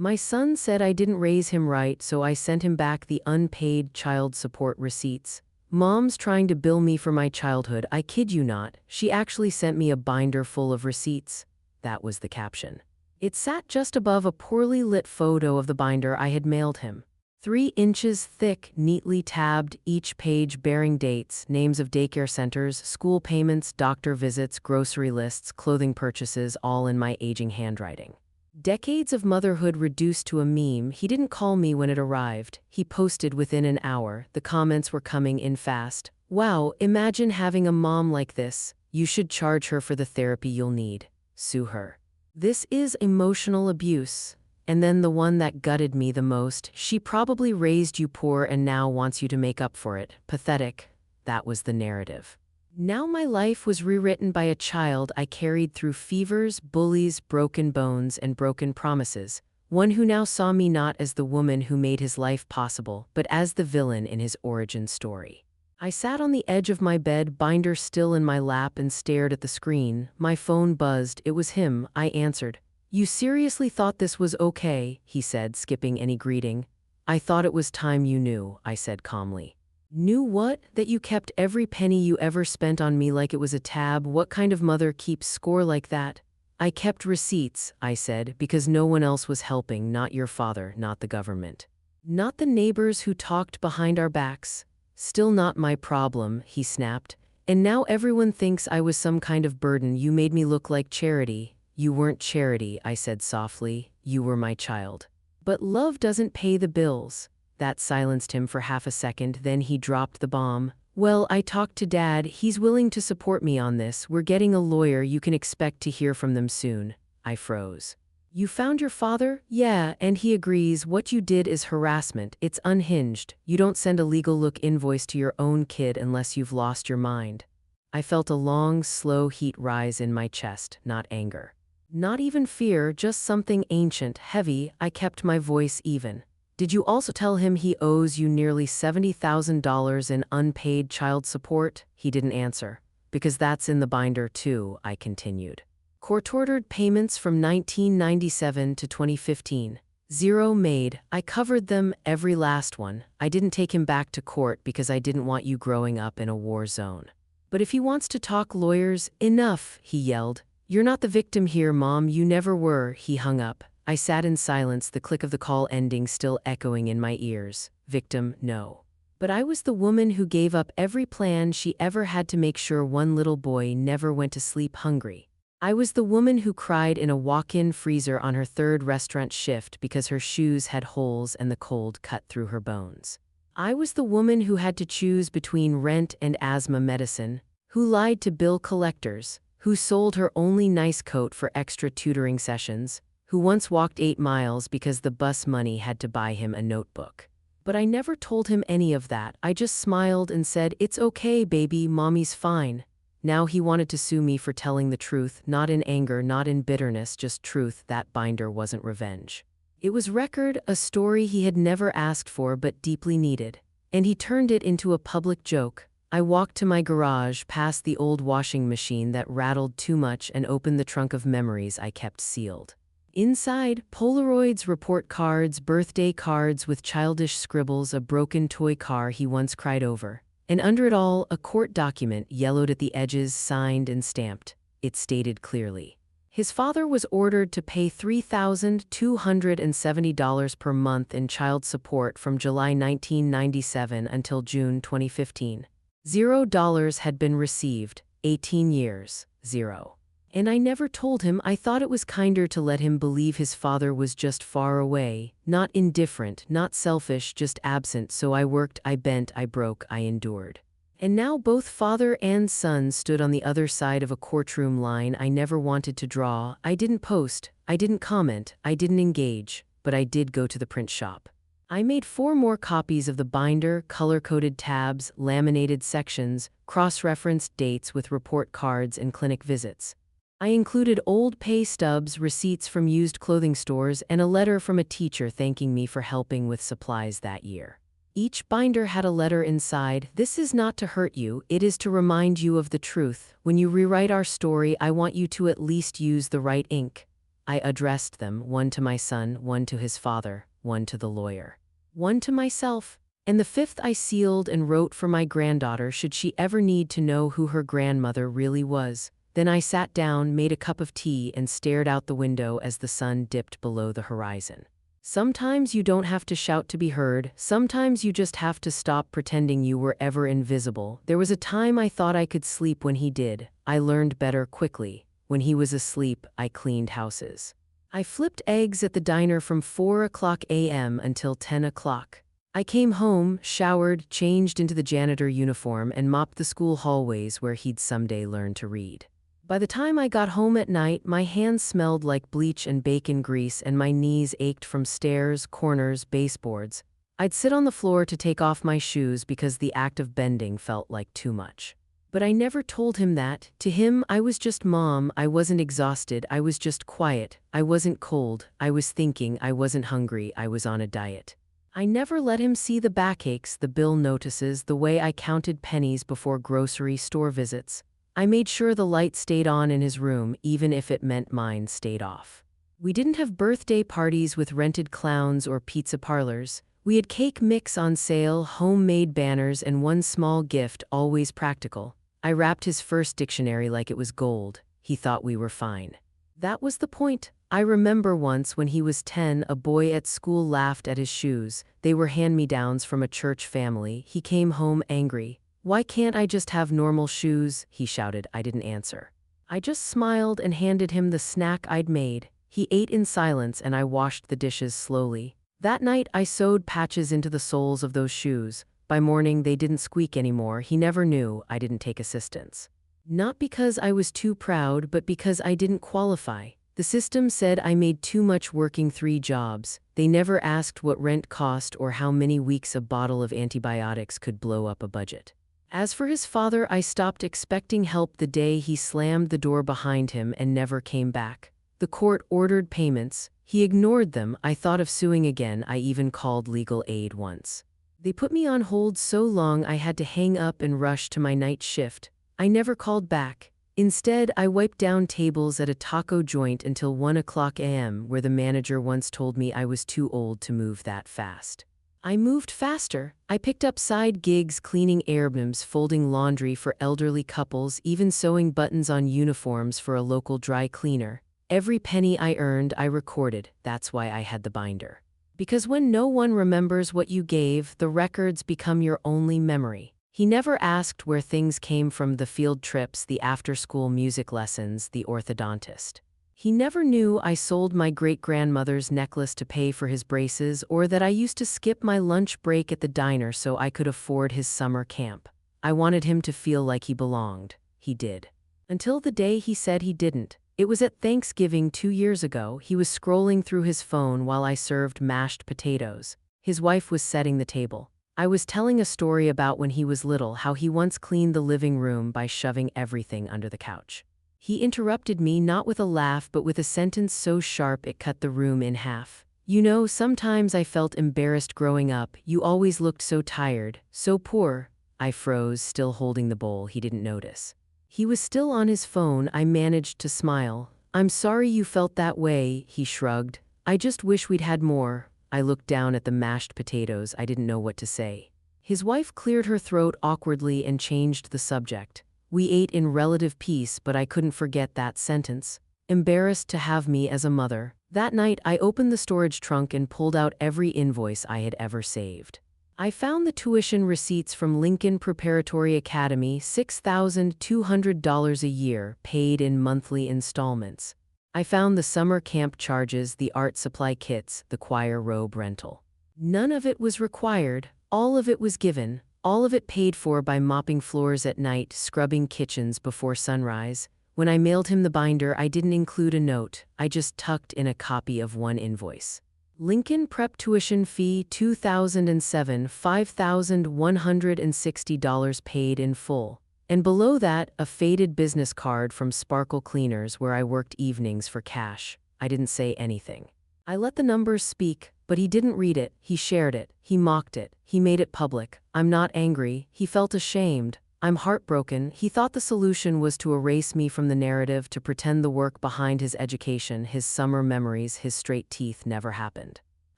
My son said I didn't raise him right, so I sent him back the unpaid child support receipts. Mom's trying to bill me for my childhood, I kid you not. She actually sent me a binder full of receipts. That was the caption. It sat just above a poorly lit photo of the binder I had mailed him. 3 inches thick, neatly tabbed, each page bearing dates, names of daycare centers, school payments, doctor visits, grocery lists, clothing purchases, all in my aging handwriting. Decades of motherhood reduced to a meme. He didn't call me when it arrived. He posted within an hour. The comments were coming in fast. Wow, imagine having a mom like this. You should charge her for the therapy you'll need. Sue her. This is emotional abuse. And then the one that gutted me the most, she probably raised you poor and now wants you to make up for it. Pathetic. That was the narrative. Now my life was rewritten by a child I carried through fevers, bullies, broken bones, and broken promises. One who now saw me not as the woman who made his life possible, but as the villain in his origin story. I sat on the edge of my bed, binder still in my lap, and stared at the screen. My phone buzzed. It was him. I answered. "You seriously thought this was okay?" he said, skipping any greeting. "I thought it was time you knew," I said calmly. "Knew what? That you kept every penny you ever spent on me like it was a tab? What kind of mother keeps score like that?" "I kept receipts," I said, "because no one else was helping, not your father, not the government. Not the neighbors who talked behind our backs." "Still not my problem," he snapped. "And now everyone thinks I was some kind of burden. You made me look like charity." "You weren't charity," I said softly. "You were my child." "But love doesn't pay the bills." That silenced him for half a second, then he dropped the bomb. "Well, I talked to Dad. He's willing to support me on this. We're getting a lawyer. You can expect to hear from them soon." I froze. "You found your father?" "Yeah, and he agrees. What you did is harassment. It's unhinged. You don't send a legal look invoice to your own kid unless you've lost your mind." I felt a long, slow heat rise in my chest, not anger. Not even fear, just something ancient, heavy. I kept my voice even. "Did you also tell him he owes you nearly $70,000 in unpaid child support?" He didn't answer. "Because that's in the binder too," I continued. "Court-ordered payments from 1997 to 2015. 0 made. I covered them, every last one. I didn't take him back to court because I didn't want you growing up in a war zone." "But if he wants to talk lawyers—" "Enough," he yelled. "You're not the victim here, Mom. You never were." He hung up. I sat in silence, the click of the call ending still echoing in my ears. Victim, no. But I was the woman who gave up every plan she ever had to make sure one little boy never went to sleep hungry. I was the woman who cried in a walk-in freezer on her 3rd restaurant shift because her shoes had holes and the cold cut through her bones. I was the woman who had to choose between rent and asthma medicine, who lied to bill collectors, who sold her only nice coat for extra tutoring sessions, who once walked 8 miles because the bus money had to buy him a notebook. But I never told him any of that. I just smiled and said, "It's okay, baby, Mommy's fine." Now he wanted to sue me for telling the truth, not in anger, not in bitterness, just truth. That binder wasn't revenge. It was record, a story he had never asked for but deeply needed. And he turned it into a public joke. I walked to my garage, past the old washing machine that rattled too much, and opened the trunk of memories I kept sealed. Inside, Polaroids, report cards, birthday cards with childish scribbles, a broken toy car he once cried over. And under it all, a court document, yellowed at the edges, signed and stamped. It stated clearly. His father was ordered to pay $3,270 per month in child support from July 1997 until June 2015. $0 had been received, 18 years, 0. And I never told him. I thought it was kinder to let him believe his father was just far away, not indifferent, not selfish, just absent. So I worked, I bent, I broke, I endured. And now both father and son stood on the other side of a courtroom line I never wanted to draw. I didn't post, I didn't comment, I didn't engage, but I did go to the print shop. I made 4 more copies of the binder, color-coded tabs, laminated sections, cross-referenced dates with report cards and clinic visits. I included old pay stubs, receipts from used clothing stores, and a letter from a teacher thanking me for helping with supplies that year. Each binder had a letter inside. "This is not to hurt you, it is to remind you of the truth. When you rewrite our story, I want you to at least use the right ink." I addressed them, one to my son, one to his father, one to the lawyer, one to myself, and the fifth I sealed and wrote for my granddaughter should she ever need to know who her grandmother really was. Then I sat down, made a cup of tea, and stared out the window as the sun dipped below the horizon. Sometimes you don't have to shout to be heard. Sometimes you just have to stop pretending you were ever invisible. There was a time I thought I could sleep when he did. I learned better quickly. When he was asleep, I cleaned houses. I flipped eggs at the diner from 4 a.m. until 10 o'clock. I came home, showered, changed into the janitor uniform, and mopped the school hallways where he'd someday learn to read. By the time I got home at night, my hands smelled like bleach and bacon grease, and my knees ached from stairs, corners, baseboards. I'd sit on the floor to take off my shoes because the act of bending felt like too much. But I never told him that. To him, I was just mom. I wasn't exhausted. I was just quiet. I wasn't cold. I was thinking. I wasn't hungry. I was on a diet. I never let him see the backaches, the bill notices, the way I counted pennies before grocery store visits. I made sure the light stayed on in his room, even if it meant mine stayed off. We didn't have birthday parties with rented clowns or pizza parlors. We had cake mix on sale, homemade banners, and one small gift, always practical. I wrapped his first dictionary like it was gold. He thought we were fine. That was the point. I remember once when he was 10, a boy at school laughed at his shoes. They were hand-me-downs from a church family. He came home angry. "Why can't I just have normal shoes?" he shouted. I didn't answer. I just smiled and handed him the snack I'd made. He ate in silence, and I washed the dishes slowly. That night, I sewed patches into the soles of those shoes. By morning, they didn't squeak anymore. He never knew I didn't take assistance. Not because I was too proud, but because I didn't qualify. The system said I made too much working 3 jobs. They never asked what rent cost or how many weeks a bottle of antibiotics could blow up a budget. As for his father, I stopped expecting help the day he slammed the door behind him and never came back. The court ordered payments. He ignored them. I thought of suing again. I even called legal aid once. They put me on hold so long I had to hang up and rush to my night shift. I never called back. Instead, I wiped down tables at a taco joint until 1 a.m., where the manager once told me I was too old to move that fast. I moved faster. I picked up side gigs cleaning airbnbs, folding laundry for elderly couples, even sewing buttons on uniforms for a local dry cleaner. Every penny I earned, I recorded. That's why I had the binder. Because when no one remembers what you gave, the records become your only memory. He never asked where things came from: the field trips, the after-school music lessons, the orthodontist. He never knew I sold my great-grandmother's necklace to pay for his braces, or that I used to skip my lunch break at the diner so I could afford his summer camp. I wanted him to feel like he belonged. He did. Until the day he said he didn't. It was at Thanksgiving 2 years ago. He was scrolling through his phone while I served mashed potatoes. His wife was setting the table. I was telling a story about when he was little, how he once cleaned the living room by shoving everything under the couch. He interrupted me, not with a laugh but with a sentence so sharp it cut the room in half. "You know, sometimes I felt embarrassed growing up. You always looked so tired, so poor." I froze, still holding the bowl. He didn't notice. He was still on his phone. I managed to smile. "I'm sorry you felt that way," he shrugged. "I just wish we'd had more." I looked down at the mashed potatoes. I didn't know what to say. His wife cleared her throat awkwardly and changed the subject. We ate in relative peace, but I couldn't forget that sentence. Embarrassed to have me as a mother. That night, I opened the storage trunk and pulled out every invoice I had ever saved. I found the tuition receipts from Lincoln Preparatory Academy, $6,200 a year, paid in monthly installments. I found the summer camp charges, the art supply kits, the choir robe rental. None of it was required. All of it was given. All of it paid for by mopping floors at night, scrubbing kitchens before sunrise. When I mailed him the binder, I didn't include a note. I just tucked in a copy of one invoice. Lincoln Prep tuition fee 2007, $5,160 paid in full. And below that, a faded business card from Sparkle Cleaners where I worked evenings for cash. I didn't say anything. I let the numbers speak, but he didn't read it. He shared it. He mocked it. He made it public. I'm not angry. He felt ashamed. I'm heartbroken. He thought the solution was to erase me from the narrative, to pretend the work behind his education, his summer memories, his straight teeth never happened.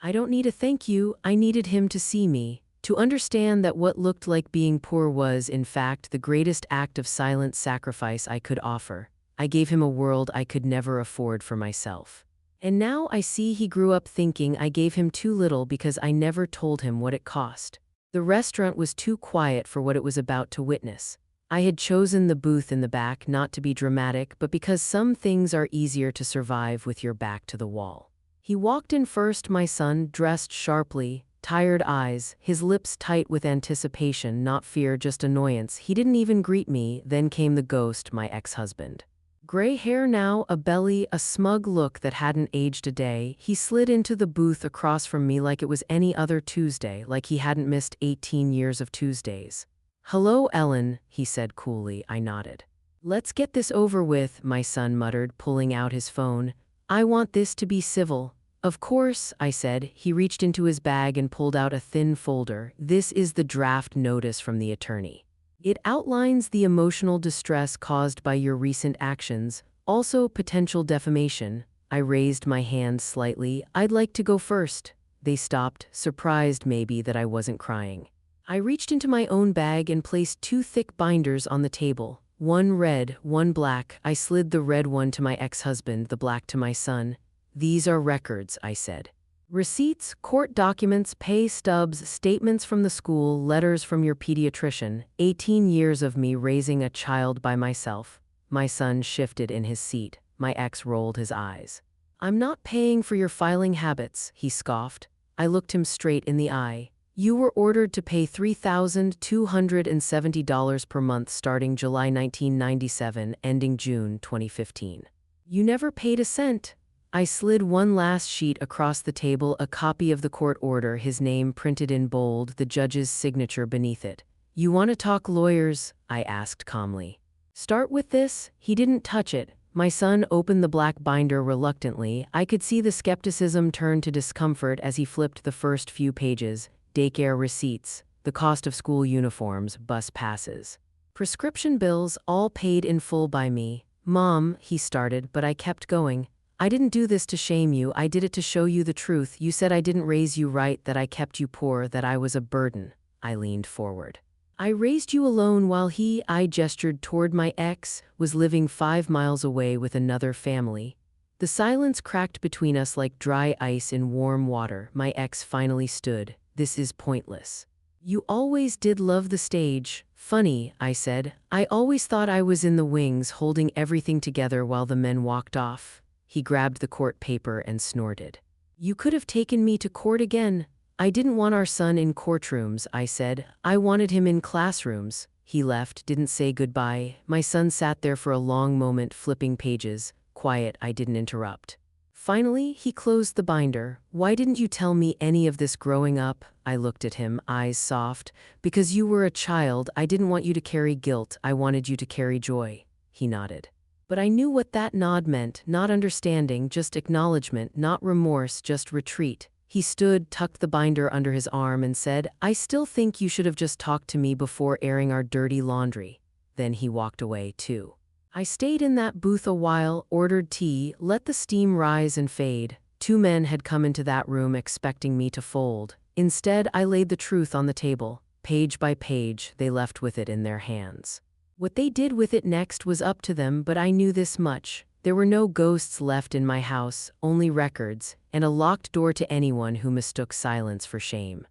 I don't need a thank you, I needed him to see me, to understand that what looked like being poor was, in fact, the greatest act of silent sacrifice I could offer. I gave him a world I could never afford for myself. And now I see he grew up thinking I gave him too little because I never told him what it cost. The restaurant was too quiet for what it was about to witness. I had chosen the booth in the back not to be dramatic, but because some things are easier to survive with your back to the wall. He walked in first, my son, dressed sharply, tired eyes, his lips tight with anticipation, not fear, just annoyance. He didn't even greet me. Then came the ghost, my ex-husband. Gray hair now, a belly, a smug look that hadn't aged a day. He slid into the booth across from me like it was any other Tuesday, like he hadn't missed 18 years of Tuesdays. "Hello, Ellen," he said coolly. I nodded. "Let's get this over with," my son muttered, pulling out his phone. "I want this to be civil." "Of course," I said. He reached into his bag and pulled out a thin folder. "This is the draft notice from the attorney. It outlines the emotional distress caused by your recent actions, also potential defamation." I raised my hand slightly. "I'd like to go first." They stopped, surprised maybe that I wasn't crying. I reached into my own bag and placed 2 thick binders on the table. One red, one black. I slid the red one to my ex-husband, the black to my son. "These are records," I said. "Receipts, court documents, pay stubs, statements from the school, letters from your pediatrician, 18 years of me raising a child by myself." My son shifted in his seat. My ex rolled his eyes. "I'm not paying for your filing habits," he scoffed. I looked him straight in the eye. "You were ordered to pay $3,270 per month starting July 1997, ending June 2015. You never paid a cent." I slid one last sheet across the table, a copy of the court order, his name printed in bold, the judge's signature beneath it. "You want to talk lawyers?" I asked calmly. "Start with this." He didn't touch it. My son opened the black binder reluctantly. I could see the skepticism turn to discomfort as he flipped the first few pages. Daycare receipts, the cost of school uniforms, bus passes. Prescription bills, all paid in full by me. "Mom," he started, but I kept going. "I didn't do this to shame you, I did it to show you the truth. You said I didn't raise you right, that I kept you poor, that I was a burden." I leaned forward. "I raised you alone while I gestured toward my ex, was living 5 miles away with another family." The silence cracked between us like dry ice in warm water. My ex finally stood. "This is pointless. You always did love the stage." "Funny," I said. "I always thought I was in the wings holding everything together while the men walked off." He grabbed the court paper and snorted. "You could have taken me to court again." "I didn't want our son in courtrooms," I said. "I wanted him in classrooms." He left, didn't say goodbye. My son sat there for a long moment, flipping pages. Quiet, I didn't interrupt. Finally, he closed the binder. "Why didn't you tell me any of this growing up?" I looked at him, eyes soft. "Because you were a child, I didn't want you to carry guilt, I wanted you to carry joy." He nodded. But I knew what that nod meant, not understanding, just acknowledgement, not remorse, just retreat. He stood, tucked the binder under his arm and said, "I still think you should have just talked to me before airing our dirty laundry." Then he walked away too. I stayed in that booth a while, ordered tea, let the steam rise and fade. 2 men had come into that room expecting me to fold. Instead, I laid the truth on the table. Page by page, they left with it in their hands. What they did with it next was up to them, but I knew this much. There were no ghosts left in my house, only records, and a locked door to anyone who mistook silence for shame.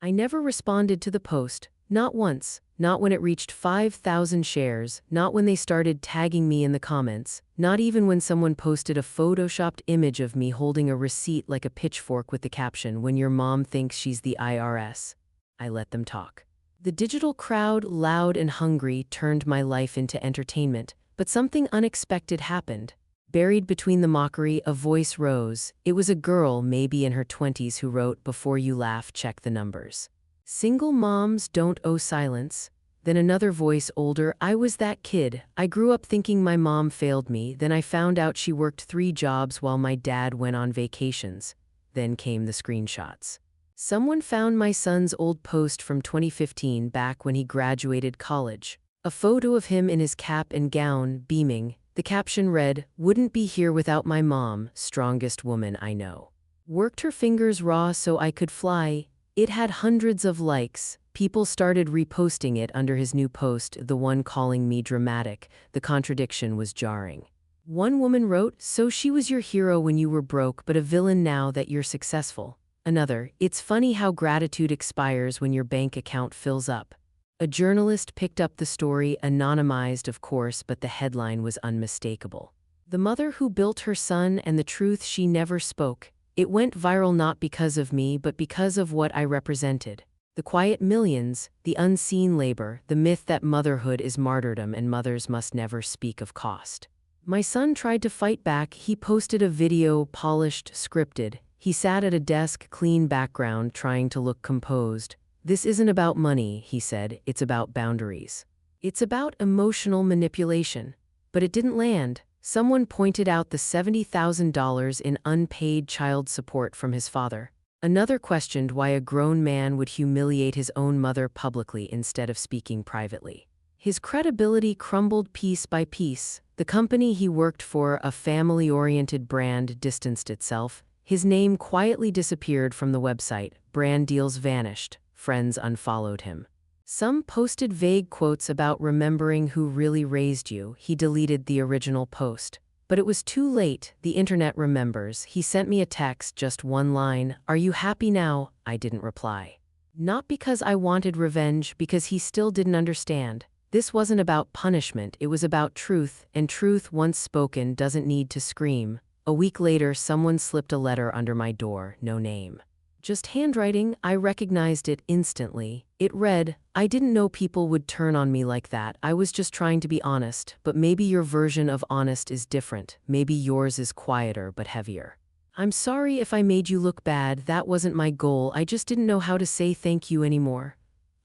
I never responded to the post, not once, not when it reached 5,000 shares, not when they started tagging me in the comments, not even when someone posted a photoshopped image of me holding a receipt like a pitchfork with the caption, "When your mom thinks she's the IRS." I let them talk. The digital crowd, loud and hungry, turned my life into entertainment, but something unexpected happened. Buried between the mockery, a voice rose. It was a girl, maybe in her 20s, who wrote, "Before you laugh, check the numbers. Single moms don't owe silence." Then another voice, older, "I was that kid. I grew up thinking my mom failed me, then I found out she worked 3 jobs while my dad went on vacations." Then came the screenshots. Someone found my son's old post from 2015 back when he graduated college. A photo of him in his cap and gown, beaming. The caption read, "Wouldn't be here without my mom, strongest woman I know. Worked her fingers raw so I could fly." It had hundreds of likes. People started reposting it under his new post, the one calling me dramatic. The contradiction was jarring. One woman wrote, "So she was your hero when you were broke, but a villain now that you're successful." Another, "It's funny how gratitude expires when your bank account fills up." A journalist picked up the story, anonymized of course, but the headline was unmistakable. "The mother who built her son and the truth she never spoke." It went viral not because of me, but because of what I represented. The quiet millions, the unseen labor, the myth that motherhood is martyrdom and mothers must never speak of cost. My son tried to fight back. He posted a video, polished, scripted. He sat at a desk, clean background, trying to look composed. "This isn't about money," he said, "it's about boundaries. It's about emotional manipulation." But it didn't land. Someone pointed out the $70,000 in unpaid child support from his father. Another questioned why a grown man would humiliate his own mother publicly instead of speaking privately. His credibility crumbled piece by piece. The company he worked for, a family-oriented brand, distanced itself. His name quietly disappeared from the website. Brand deals vanished. Friends unfollowed him. Some posted vague quotes about remembering who really raised you. He deleted the original post. But it was too late. The internet remembers. He sent me a text, just one line, "Are you happy now?" I didn't reply. Not because I wanted revenge, because he still didn't understand. This wasn't about punishment, it was about truth, and truth once spoken doesn't need to scream. A week later, someone slipped a letter under my door, no name. Just handwriting. I recognized it instantly. It read, "I didn't know people would turn on me like that. I was just trying to be honest, but maybe your version of honest is different. Maybe yours is quieter but heavier. I'm sorry if I made you look bad. That wasn't my goal. I just didn't know how to say thank you anymore."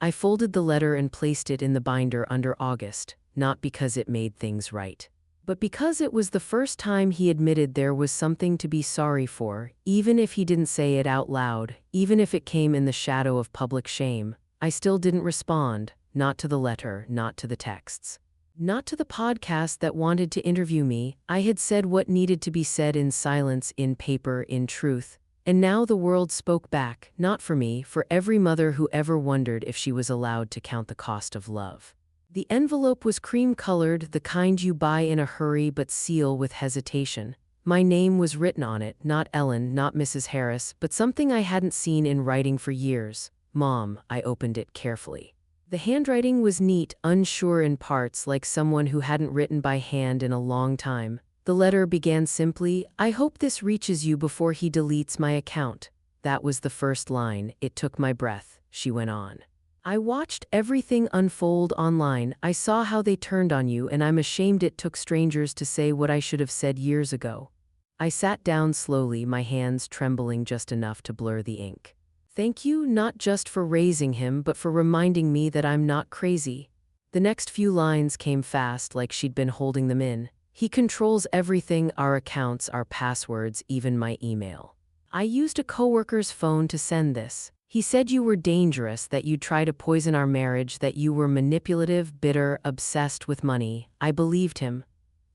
I folded the letter and placed it in the binder under August, not because it made things right, but because it was the first time he admitted there was something to be sorry for, even if he didn't say it out loud, even if it came in the shadow of public shame. I still didn't respond, not to the letter, not to the texts, not to the podcast that wanted to interview me. I had said what needed to be said in silence, in paper, in truth. And now the world spoke back, not for me, for every mother who ever wondered if she was allowed to count the cost of love. The envelope was cream-colored, the kind you buy in a hurry but seal with hesitation. My name was written on it, not Ellen, not Mrs. Harris, but something I hadn't seen in writing for years. Mom. I opened it carefully. The handwriting was neat, unsure in parts, like someone who hadn't written by hand in a long time. The letter began simply, "I hope this reaches you before he deletes my account." That was the first line. It took my breath. She went on. "I watched everything unfold online. I saw how they turned on you, and I'm ashamed it took strangers to say what I should have said years ago." I sat down slowly, my hands trembling just enough to blur the ink. "Thank you, not just for raising him, but for reminding me that I'm not crazy." The next few lines came fast, like she'd been holding them in. "He controls everything, our accounts, our passwords, even my email. I used a coworker's phone to send this. He said you were dangerous, that you'd try to poison our marriage, that you were manipulative, bitter, obsessed with money." I believed him.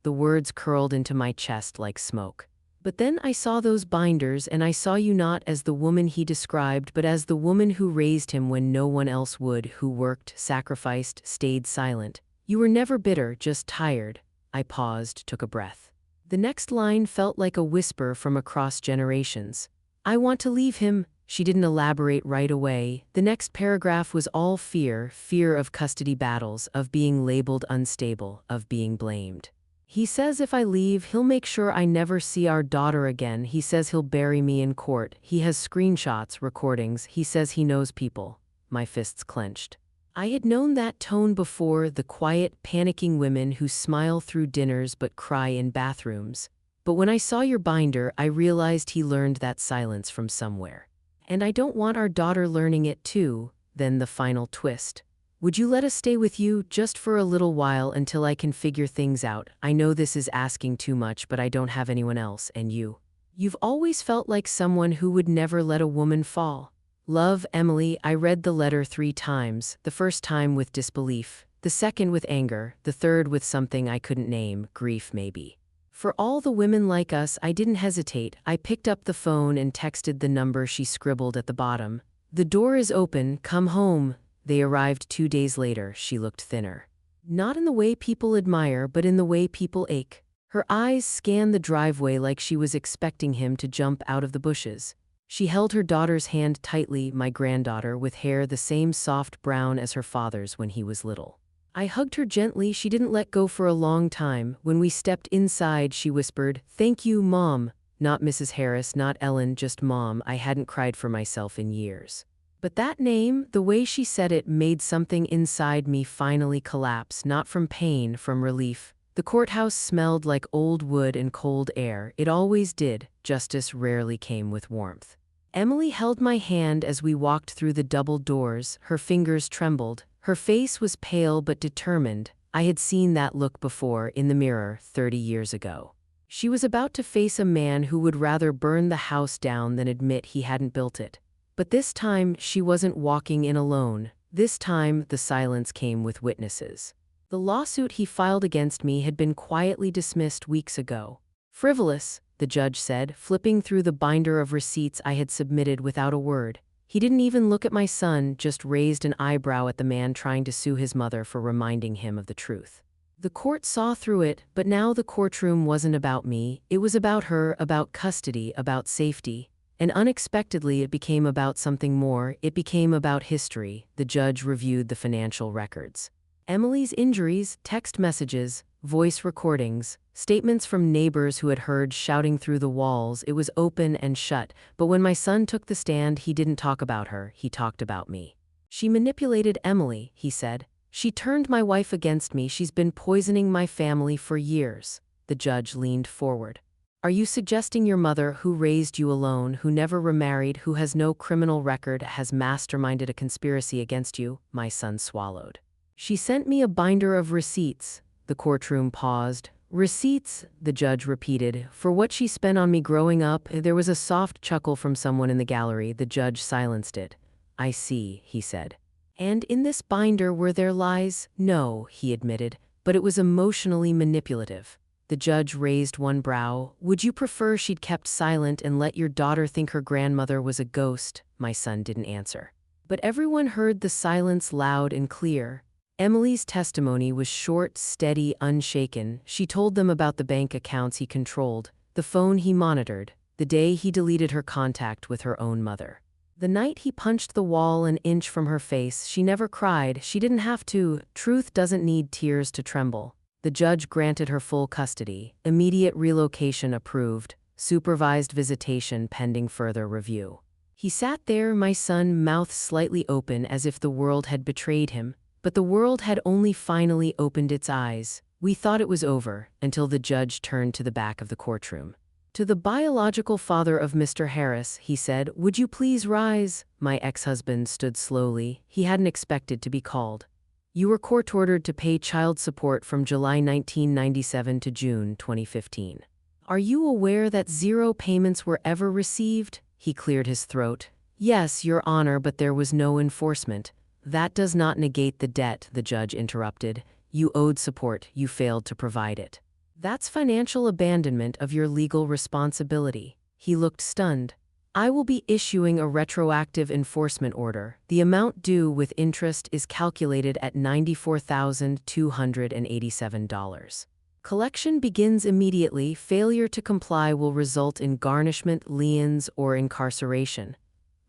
The words curled into my chest like smoke. But then I saw those binders, and I saw you not as the woman he described, but as the woman who raised him when no one else would, who worked, sacrificed, stayed silent. You were never bitter, just tired. I paused, took a breath. The next line felt like a whisper from across generations. "I want to leave him." She didn't elaborate right away. The next paragraph was all fear, fear of custody battles, of being labeled unstable, of being blamed. "He says if I leave, he'll make sure I never see our daughter again. He says he'll bury me in court. He has screenshots, recordings. He says he knows people." My fists clenched. I had known that tone before, the quiet, panicking women who smile through dinners but cry in bathrooms. But when I saw your binder, I realized he learned that silence from somewhere. "And I don't want our daughter learning it too." Then the final twist. "Would you let us stay with you, just for a little while until I can figure things out? I know this is asking too much, but I don't have anyone else, and you've always felt like someone who would never let a woman fall. Love, Emily. I read the letter 3 times, the first time with disbelief, the second with anger, the third with something I couldn't name, grief maybe. For all the women like us, I didn't hesitate. I picked up the phone and texted the number she scribbled at the bottom. The door is open, come home. They arrived 2 days later. She looked thinner. Not in the way people admire, but in the way people ache. Her eyes scanned the driveway like she was expecting him to jump out of the bushes. She held her daughter's hand tightly, my granddaughter, with hair the same soft brown as her father's when he was little. I hugged her gently. She didn't let go for a long time. When we stepped inside, she whispered, "Thank you, Mom." Not Mrs. Harris, not Ellen, just Mom. I hadn't cried for myself in years. But that name, the way she said it, made something inside me finally collapse, not from pain, from relief. The courthouse smelled like old wood and cold air. It always did. Justice rarely came with warmth. Emily held my hand as we walked through the double doors. Her fingers trembled. Her face was pale but determined. I had seen that look before, in the mirror, 30 years ago. She was about to face a man who would rather burn the house down than admit he hadn't built it. But this time, she wasn't walking in alone. This time, the silence came with witnesses. The lawsuit he filed against me had been quietly dismissed weeks ago. Frivolous, the judge said, flipping through the binder of receipts I had submitted without a word. He didn't even look at my son, just raised an eyebrow at the man trying to sue his mother for reminding him of the truth. The court saw through it, but now the courtroom wasn't about me. It was about her, about custody, about safety. And unexpectedly it became about something more. It became about history. The judge reviewed the financial records. Emily's injuries, text messages, voice recordings, statements from neighbors who had heard shouting through the walls. It was open and shut, but when my son took the stand, he didn't talk about her, he talked about me. She manipulated Emily, he said. She turned my wife against me. She's been poisoning my family for years. The judge leaned forward. Are you suggesting your mother, who raised you alone, who never remarried, who has no criminal record, has masterminded a conspiracy against you? My son swallowed. She sent me a binder of receipts. The courtroom paused. Receipts, the judge repeated, for what she spent on me growing up. There was a soft chuckle from someone in the gallery. The judge silenced it. I see, he said. And in this binder were there lies? No, he admitted, but it was emotionally manipulative. The judge raised one brow. Would you prefer she'd kept silent and let your daughter think her grandmother was a ghost? My son didn't answer. But everyone heard the silence loud and clear. Emily's testimony was short, steady, unshaken. She told them about the bank accounts he controlled, the phone he monitored, the day he deleted her contact with her own mother. The night he punched the wall an inch from her face. She never cried. She didn't have to. Truth doesn't need tears to tremble. The judge granted her full custody, immediate relocation approved, supervised visitation pending further review. He sat there, my son, mouth slightly open as if the world had betrayed him. But the world had only finally opened its eyes. We thought it was over, until the judge turned to the back of the courtroom. To the biological father of Mr. Harris, he said, would you please rise? My ex-husband stood slowly. He hadn't expected to be called. You were court-ordered to pay child support from July 1997 to June 2015. Are you aware that 0 payments were ever received? He cleared his throat. Yes, Your Honor, but there was no enforcement. That does not negate the debt, the judge interrupted. You owed support, you failed to provide it. That's financial abandonment of your legal responsibility. He looked stunned. I will be issuing a retroactive enforcement order. The amount due with interest is calculated at $94,287. Collection begins immediately. Failure to comply will result in garnishment, liens, or incarceration.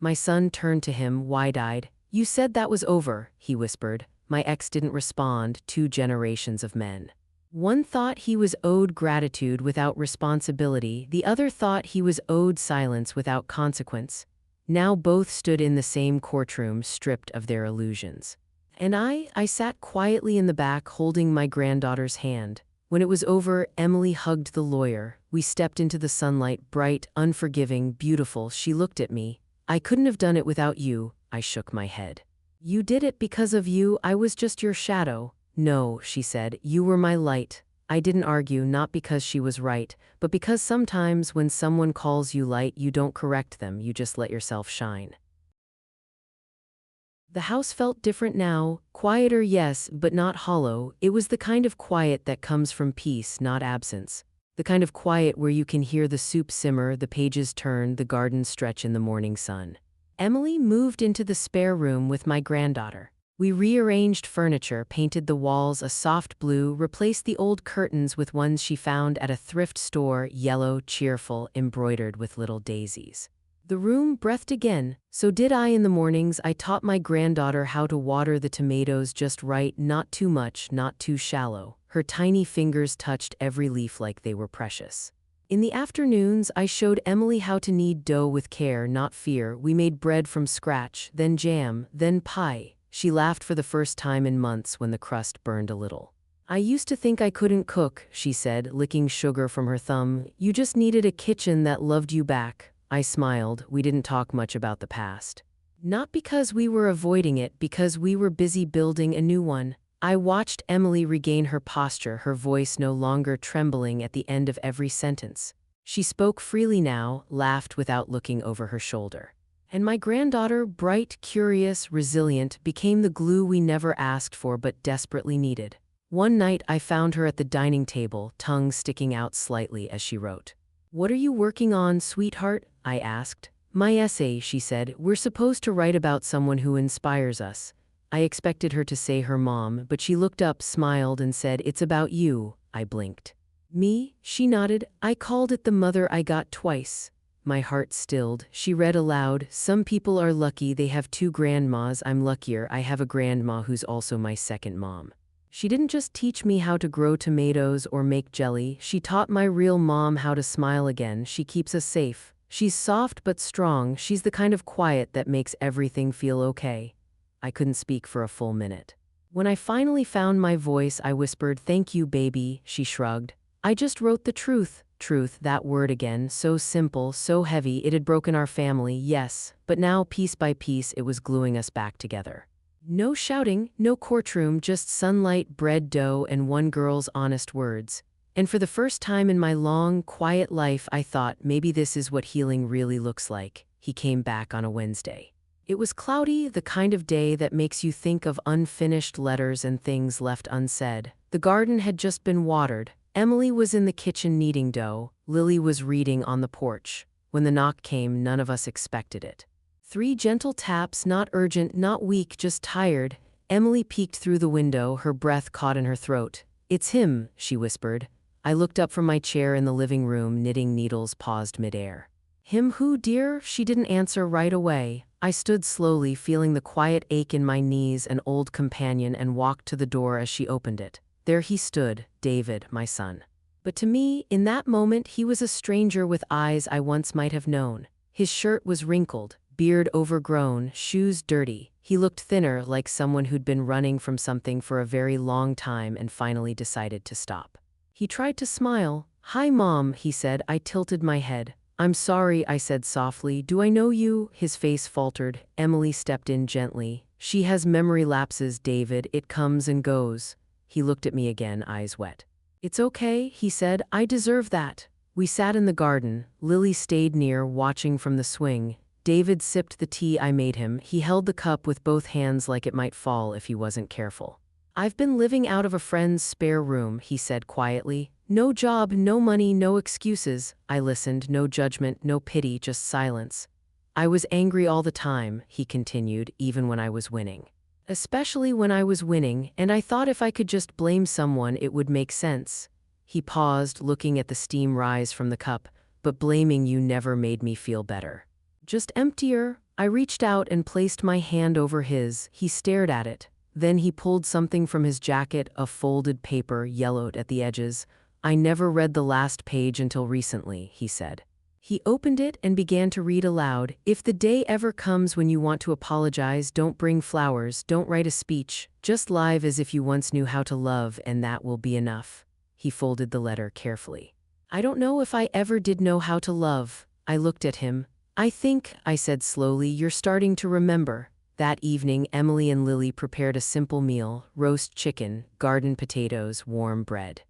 My son turned to him, wide-eyed. You said that was over, he whispered. My ex didn't respond. 2 generations of men. One thought he was owed gratitude without responsibility. The other thought he was owed silence without consequence. Now both stood in the same courtroom, stripped of their illusions. And I sat quietly in the back, holding my granddaughter's hand. When it was over, Emily hugged the lawyer. We stepped into the sunlight, bright, unforgiving, beautiful. She looked at me. I couldn't have done it without you. I shook my head. You did it because of you. I was just your shadow. No, she said, you were my light. I didn't argue, not because she was right, but because sometimes when someone calls you light, you don't correct them, you just let yourself shine. The house felt different now, quieter, yes, but not hollow. It was the kind of quiet that comes from peace, not absence. The kind of quiet where you can hear the soup simmer, the pages turn, the garden stretch in the morning sun. Emily moved into the spare room with my granddaughter. We rearranged furniture, painted the walls a soft blue, replaced the old curtains with ones she found at a thrift store, yellow, cheerful, embroidered with little daisies. The room breathed again. So did I. In the mornings, I taught my granddaughter how to water the tomatoes just right, not too much, not too shallow. Her tiny fingers touched every leaf like they were precious. In the afternoons, I showed Emily how to knead dough with care, not fear. We made bread from scratch, then jam, then pie. She laughed for the first time in months when the crust burned a little. I used to think I couldn't cook, she said, licking sugar from her thumb. You just needed a kitchen that loved you back. I smiled. We didn't talk much about the past. Not because we were avoiding it, because we were busy building a new one. I watched Emily regain her posture, her voice no longer trembling at the end of every sentence. She spoke freely now, laughed without looking over her shoulder. And my granddaughter, bright, curious, resilient, became the glue we never asked for but desperately needed. One night I found her at the dining table, tongue sticking out slightly as she wrote. "What are you working on, sweetheart?" I asked. "My essay," she said. "We're supposed to write about someone who inspires us." I expected her to say her mom, but she looked up, smiled, and said, "It's about you." I blinked. "Me?" She nodded. "I called it The Mother I Got Twice." My heart stilled. She read aloud, "Some people are lucky they have two grandmas. I'm luckier. I have a grandma who's also my second mom." She didn't just teach me how to grow tomatoes or make jelly. She taught my real mom how to smile again. She keeps us safe. She's soft but strong. She's the kind of quiet that makes everything feel okay. I couldn't speak for a full minute. When I finally found my voice, I whispered, "Thank you, baby." She shrugged. "I just wrote the truth." Truth, that word again, so simple, so heavy. It had broken our family, yes, but now, piece by piece, it was gluing us back together. No shouting, no courtroom, just sunlight, bread dough, and one girl's honest words. And for the first time in my long, quiet life, I thought, maybe this is what healing really looks like. He came back on a Wednesday. It was cloudy, the kind of day that makes you think of unfinished letters and things left unsaid. The garden had just been watered. Emily was in the kitchen kneading dough. Lily was reading on the porch. When the knock came, none of us expected it. 3 gentle taps, not urgent, not weak, just tired. Emily peeked through the window, her breath caught in her throat. "It's him," she whispered. I looked up from my chair in the living room, knitting needles paused midair. "Him who, dear?" She didn't answer right away. I stood slowly, feeling the quiet ache in my knees, an old companion, and walked to the door as she opened it. There he stood, David, my son. But to me, in that moment, he was a stranger with eyes I once might have known. His shirt was wrinkled, beard overgrown, shoes dirty. He looked thinner, like someone who'd been running from something for a very long time and finally decided to stop. He tried to smile. "Hi, Mom," he said. I tilted my head. "I'm sorry," I said softly. "Do I know you?" His face faltered. Emily stepped in gently. "She has memory lapses, David. It comes and goes." He looked at me again, eyes wet. "It's okay," he said. "I deserve that." We sat in the garden. Lily stayed near, watching from the swing. David sipped the tea I made him. He held the cup with both hands like it might fall if he wasn't careful. "I've been living out of a friend's spare room," he said quietly. "No job, no money, no excuses." I listened, no judgment, no pity, just silence. "I was angry all the time," he continued, "even when I was winning. Especially when I was winning, and I thought if I could just blame someone it would make sense." He paused, looking at the steam rise from the cup. "But blaming you never made me feel better. Just emptier." I reached out and placed my hand over his. He stared at it. Then he pulled something from his jacket, a folded paper, yellowed at the edges. "I never read the last page until recently," he said. He opened it and began to read aloud. "If the day ever comes when you want to apologize, don't bring flowers, don't write a speech. Just live as if you once knew how to love, and that will be enough." He folded the letter carefully. "I don't know if I ever did know how to love." I looked at him. "I think," I said slowly, "you're starting to remember." That evening, Emily and Lily prepared a simple meal: roast chicken, garden potatoes, warm bread.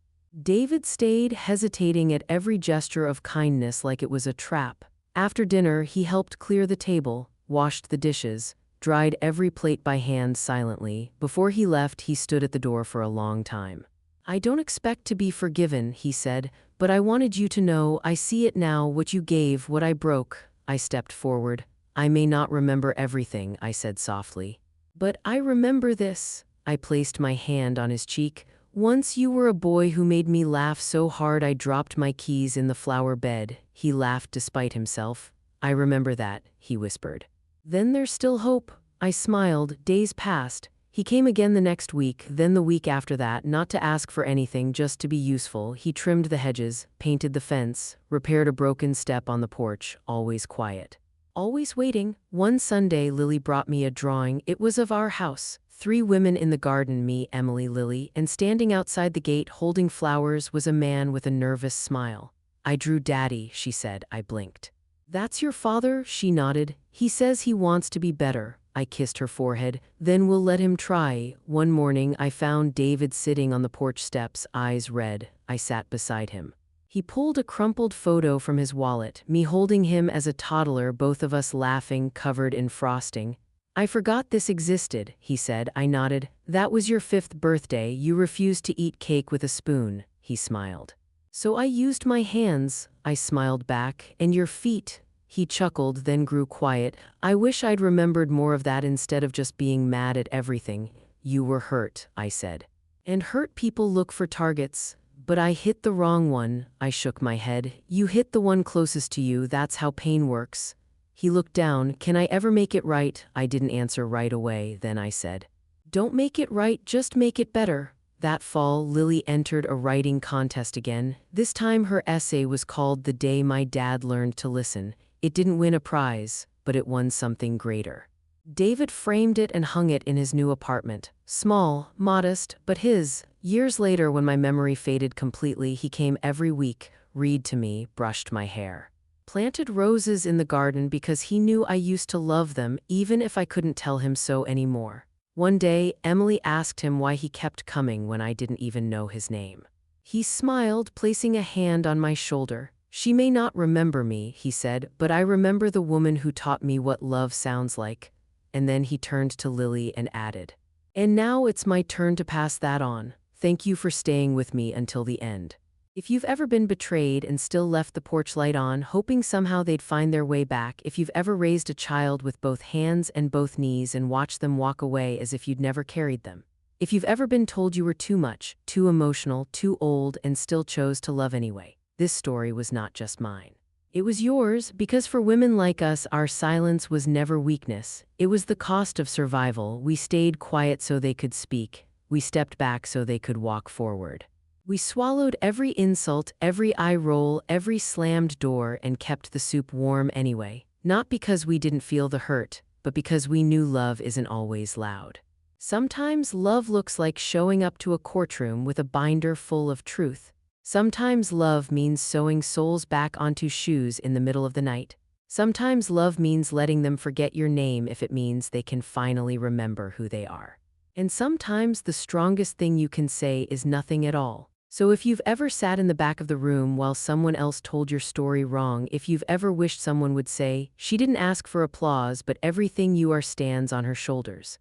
David stayed, hesitating at every gesture of kindness like it was a trap. After dinner, he helped clear the table, washed the dishes. dried every plate by hand silently. Before he left, he stood at the door for a long time. "I don't expect to be forgiven," he said, "but I wanted you to know I see it now, what you gave, what I broke." I stepped forward. "I may not remember everything," I said softly. "But I remember this." I placed my hand on his cheek. "Once you were a boy who made me laugh so hard I dropped my keys in the flower bed." He laughed despite himself. "I remember that," he whispered. "Then there's still hope." I smiled. Days passed. He came again the next week, then the week after that, not to ask for anything, just to be useful. He trimmed the hedges, painted the fence, repaired a broken step on the porch, always quiet. Always waiting. One Sunday, Lily brought me a drawing. It was of our house. 3 women in the garden, me, Emily, Lily, and standing outside the gate holding flowers was a man with a nervous smile. "I drew Daddy," she said. I blinked. "That's your father?" She nodded. "He says he wants to be better." I kissed her forehead. "Then we'll let him try." One morning, I found David sitting on the porch steps, eyes red. I sat beside him. He pulled a crumpled photo from his wallet, me holding him as a toddler, both of us laughing, covered in frosting. "I forgot this existed," he said. I nodded. "That was your 5th birthday. You refused to eat cake with a spoon." He smiled. "So I used my hands." I smiled back. "And your feet." He chuckled, then grew quiet. "I wish I'd remembered more of that instead of just being mad at everything." "You were hurt," I said. "And hurt people look for targets." "But I hit the wrong one." I shook my head. "You hit the one closest to you. That's how pain works." He looked down. "Can I ever make it right?" I didn't answer right away. Then I said, "Don't make it right, just make it better." That fall, Lily entered a writing contest again. This time her essay was called "The Day My Dad Learned to Listen." It didn't win a prize, but it won something greater. David framed it and hung it in his new apartment. Small, modest, but his. Years later, when my memory faded completely, he came every week, read to me, brushed my hair. Planted roses in the garden because he knew I used to love them, even if I couldn't tell him so anymore. One day, Emily asked him why he kept coming when I didn't even know his name. He smiled, placing a hand on my shoulder. "She may not remember me," he said, "but I remember the woman who taught me what love sounds like." And then he turned to Lily and added, "And now it's my turn to pass that on. Thank you for staying with me until the end." If you've ever been betrayed and still left the porch light on, hoping somehow they'd find their way back, if you've ever raised a child with both hands and both knees and watched them walk away as if you'd never carried them, if you've ever been told you were too much, too emotional, too old, and still chose to love anyway, this story was not just mine. It was yours, because for women like us, our silence was never weakness. It was the cost of survival. We stayed quiet so they could speak. We stepped back so they could walk forward. We swallowed every insult, every eye roll, every slammed door, and kept the soup warm anyway. Not because we didn't feel the hurt, but because we knew love isn't always loud. Sometimes love looks like showing up to a courtroom with a binder full of truth. Sometimes love means sewing souls back onto shoes in the middle of the night. Sometimes love means letting them forget your name if it means they can finally remember who they are. And sometimes the strongest thing you can say is nothing at all. So if you've ever sat in the back of the room while someone else told your story wrong, if you've ever wished someone would say, "She didn't ask for applause, but everything you are stands on her shoulders,"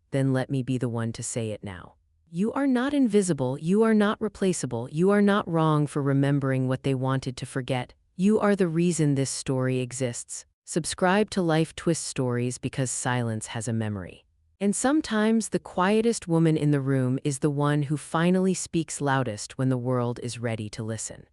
then let me be the one to say it now. You are not invisible, you are not replaceable, you are not wrong for remembering what they wanted to forget. You are the reason this story exists. Subscribe to Life Twist Stories because silence has a memory. And sometimes the quietest woman in the room is the one who finally speaks loudest when the world is ready to listen.